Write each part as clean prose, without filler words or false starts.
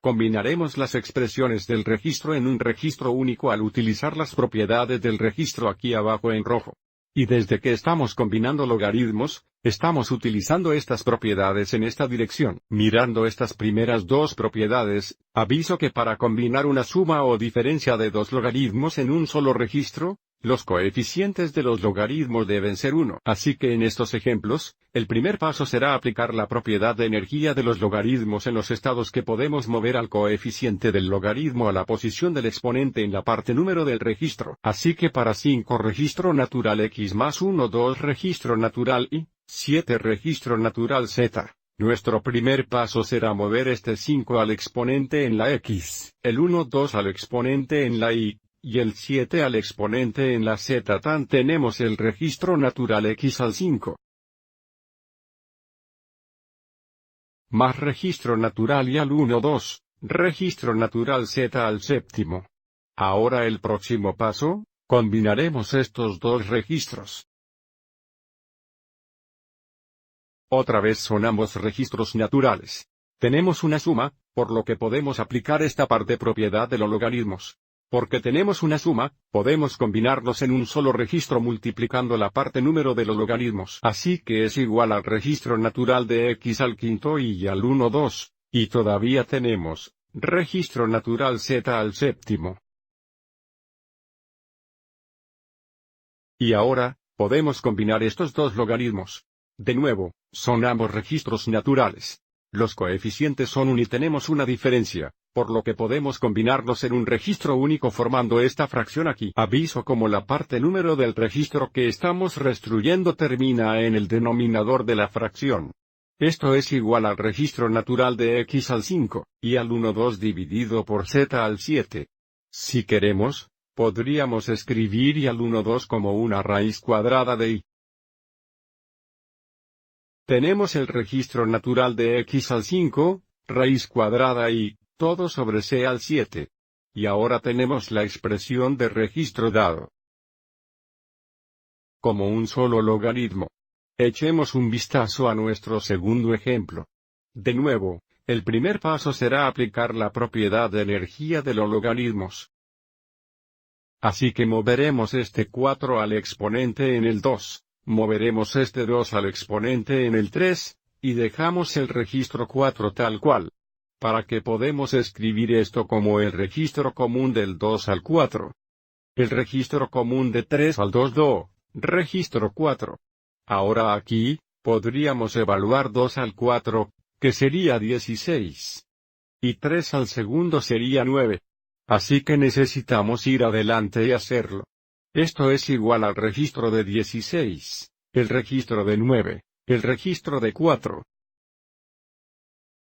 Combinaremos las expresiones del registro en un registro único al utilizar las propiedades del registro aquí abajo en rojo. Y desde que estamos combinando logaritmos, estamos utilizando estas propiedades en esta dirección. Mirando estas primeras dos propiedades, aviso que para combinar una suma o diferencia de dos logaritmos en un solo registro, los coeficientes de los logaritmos deben ser 1. Así que en estos ejemplos, el primer paso será aplicar la propiedad de energía de los logaritmos en los estados que podemos mover al coeficiente del logaritmo a la posición del exponente en la parte número del registro. Así que para 5 registro natural x más 1 2 registro natural y 7 registro natural z. Nuestro primer paso será mover este 5 al exponente en la x, el 1 2 al exponente en la y el 7 al exponente en la z. Tan tenemos el registro natural x al 5. Más registro natural y al 1 2, registro natural z al séptimo. Ahora el próximo paso, combinaremos estos dos registros. Otra vez son ambos registros naturales. Tenemos una suma, por lo que podemos aplicar esta parte propiedad de los logaritmos. Porque tenemos una suma, podemos combinarlos en un solo registro multiplicando la parte número de los logaritmos. Así que es igual al registro natural de x al quinto y al 1 2, y todavía tenemos registro natural z al séptimo. Y ahora, podemos combinar estos dos logaritmos. De nuevo, son ambos registros naturales. Los coeficientes son 1 y tenemos una diferencia, por lo que podemos combinarlos en un registro único formando esta fracción aquí. Aviso como la parte número del registro que estamos restruyendo termina en el denominador de la fracción. Esto es igual al registro natural de x al 5, y al 1 2 dividido por z al 7. Si queremos, podríamos escribir y al 1 2 como una raíz cuadrada de y. Tenemos el registro natural de x al 5, raíz cuadrada y, todo sobre c al 7. Y ahora tenemos la expresión de registro dado como un solo logaritmo. Echemos un vistazo a nuestro segundo ejemplo. De nuevo, el primer paso será aplicar la propiedad de energía de los logaritmos. Así que moveremos este 4 al exponente en el 2. Moveremos este 2 al exponente en el 3, y dejamos el registro 4 tal cual. Para que podemos escribir esto como el registro común del 2 al 4. El registro común de 3 al 2 do, registro 4. Ahora aquí, podríamos evaluar 2 al 4, que sería 16. Y 3 al segundo sería 9. Así que necesitamos ir adelante y hacerlo. Esto es igual al registro de 16, el registro de 9, el registro de 4.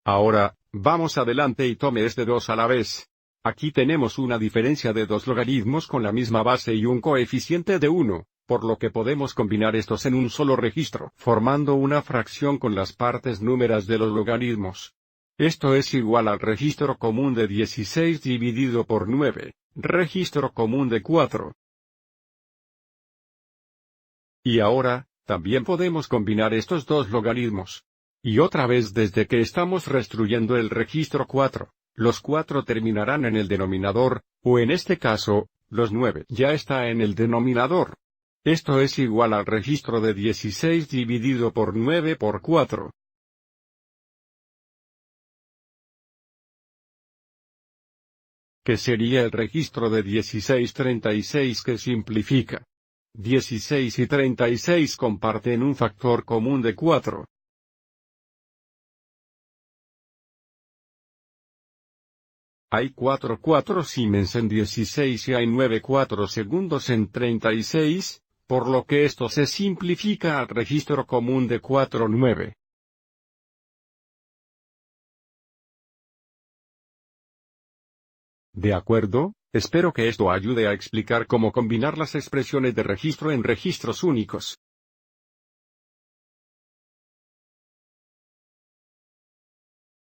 Ahora, vamos adelante y tome este 2 a la vez. Aquí tenemos una diferencia de dos logaritmos con la misma base y un coeficiente de 1, por lo que podemos combinar estos en un solo registro, formando una fracción con las partes númeras de los logaritmos. Esto es igual al registro común de 16 dividido por 9, registro común de 4. Y ahora, también podemos combinar estos dos logaritmos. Y otra vez desde que estamos restruyendo el registro 4, los 4 terminarán en el denominador, o en este caso, los 9 ya está en el denominador. Esto es igual al registro de 16 dividido por 9 por 4. Que sería el registro de 16 36 que simplifica. 16 y 36 comparten un factor común de 4. Hay 4 Siemens en 16 y hay 9 segundos en 36, por lo que esto se simplifica al registro común de 9. ¿De acuerdo? Espero que esto ayude a explicar cómo combinar las expresiones de registro en registros únicos.